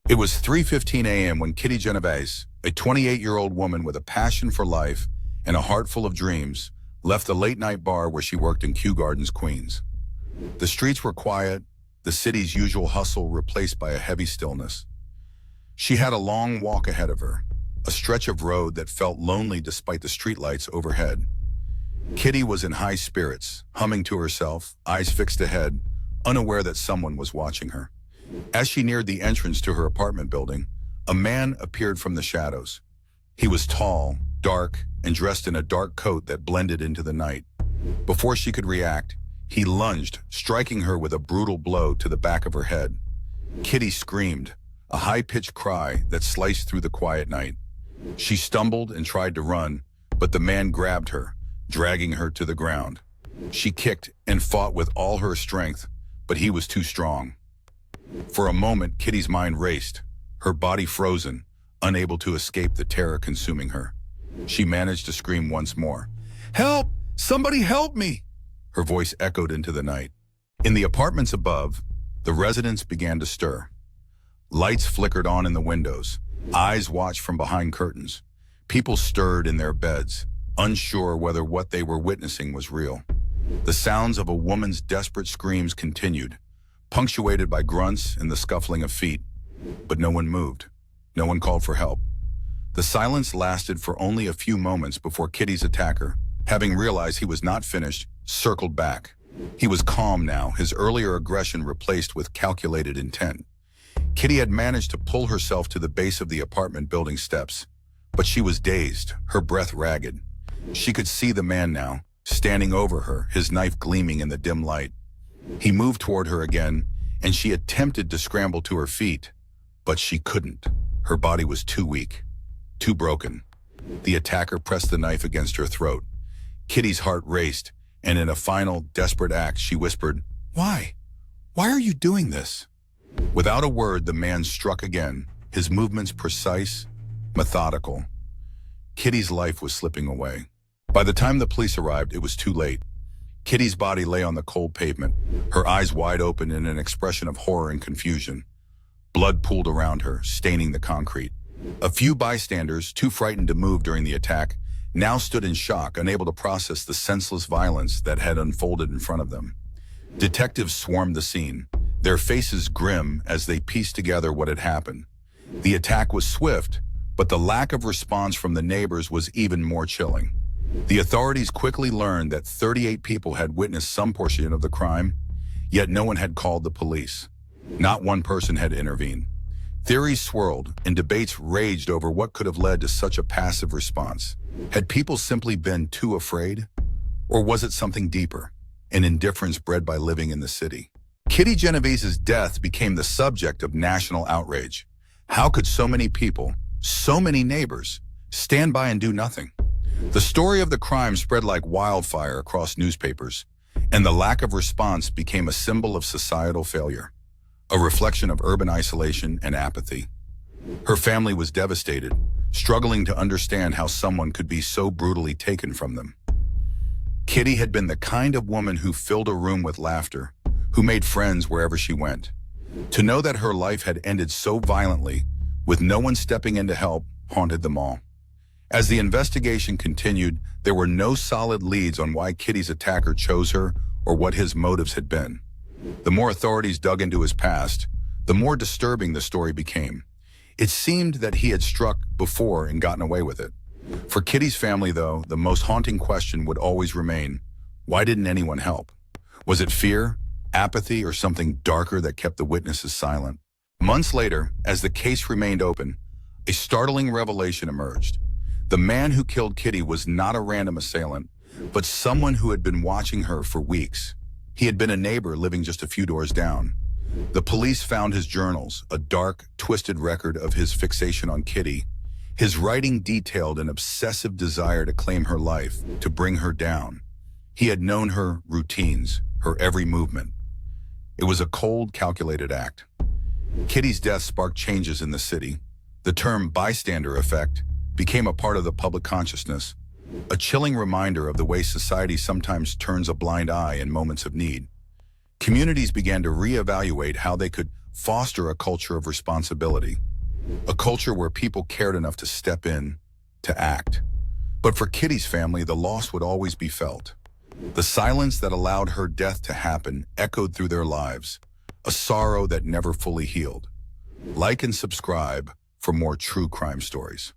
It was 3:15 a.m. when Kitty Genovese, a 28-year-old woman with a passion for life and a heart full of dreams, left the late-night bar where she worked in Kew Gardens, Queens. The streets were quiet, the city's usual hustle replaced by a heavy stillness. She had a long walk ahead of her, a stretch of road that felt lonely despite the streetlights overhead. Kitty was in high spirits, humming to herself, eyes fixed ahead, unaware that someone was watching her. As she neared the entrance to her apartment building, a man appeared from the shadows. He was tall, dark, and dressed in a dark coat that blended into the night. Before she could react, he lunged, striking her with a brutal blow to the back of her head. Kitty screamed, a high-pitched cry that sliced through the quiet night. She stumbled and tried to run, but the man grabbed her, dragging her to the ground. She kicked and fought with all her strength, but he was too strong. For a moment, Kitty's mind raced, her body frozen, unable to escape the terror consuming her. She managed to scream once more. "Help! Somebody help me!" Her voice echoed into the night. In the apartments above, the residents began to stir. Lights flickered on in the windows. Eyes watched from behind curtains. People stirred in their beds, unsure whether what they were witnessing was real. The sounds of a woman's desperate screams continued, punctuated by grunts and the scuffling of feet. But no one moved. No one called for help. The silence lasted for only a few moments before Kitty's attacker, having realized he was not finished, circled back. He was calm now, his earlier aggression replaced with calculated intent. Kitty had managed to pull herself to the base of the apartment building steps, but she was dazed, her breath ragged. She could see the man now, standing over her, his knife gleaming in the dim light. He moved toward her again, and she attempted to scramble to her feet, but she couldn't. Her body was too weak, too broken. The attacker pressed the knife against her throat. Kitty's heart raced, and in a final, desperate act, she whispered, "Why? Why are you doing this?" Without a word, the man struck again, his movements precise, methodical. Kitty's life was slipping away. By the time the police arrived, it was too late. Kitty's body lay on the cold pavement, her eyes wide open in an expression of horror and confusion. Blood pooled around her, staining the concrete. A few bystanders, too frightened to move during the attack, now stood in shock, unable to process the senseless violence that had unfolded in front of them. Detectives swarmed the scene, their faces grim as they pieced together what had happened. The attack was swift, but the lack of response from the neighbors was even more chilling. The authorities quickly learned that 38 people had witnessed some portion of the crime, yet no one had called the police. Not one person had intervened. Theories swirled, and debates raged over what could have led to such a passive response. Had people simply been too afraid? Or was it something deeper, an indifference bred by living in the city? Kitty Genovese's death became the subject of national outrage. How could so many people, so many neighbors, stand by and do nothing? The story of the crime spread like wildfire across newspapers, and the lack of response became a symbol of societal failure, a reflection of urban isolation and apathy. Her family was devastated, struggling to understand how someone could be so brutally taken from them. Kitty had been the kind of woman who filled a room with laughter, who made friends wherever she went. To know that her life had ended so violently, with no one stepping in to help, haunted them all. As the investigation continued, there were no solid leads on why Kitty's attacker chose her or what his motives had been. The more authorities dug into his past, the more disturbing the story became. It seemed that he had struck before and gotten away with it. For Kitty's family, though, the most haunting question would always remain, why didn't anyone help? Was it fear, apathy, or something darker that kept the witnesses silent? Months later, as the case remained open, a startling revelation emerged. The man who killed Kitty was not a random assailant, but someone who had been watching her for weeks. He had been a neighbor living just a few doors down. The police found his journals, a dark, twisted record of his fixation on Kitty. His writing detailed an obsessive desire to claim her life, to bring her down. He had known her routines, her every movement. It was a cold, calculated act. Kitty's death sparked changes in the city. The term bystander effect became a part of the public consciousness, a chilling reminder of the way society sometimes turns a blind eye in moments of need. Communities began to reevaluate how they could foster a culture of responsibility, a culture where people cared enough to step in, to act. But for Kitty's family, the loss would always be felt. The silence that allowed her death to happen echoed through their lives, a sorrow that never fully healed. Like and subscribe for more true crime stories.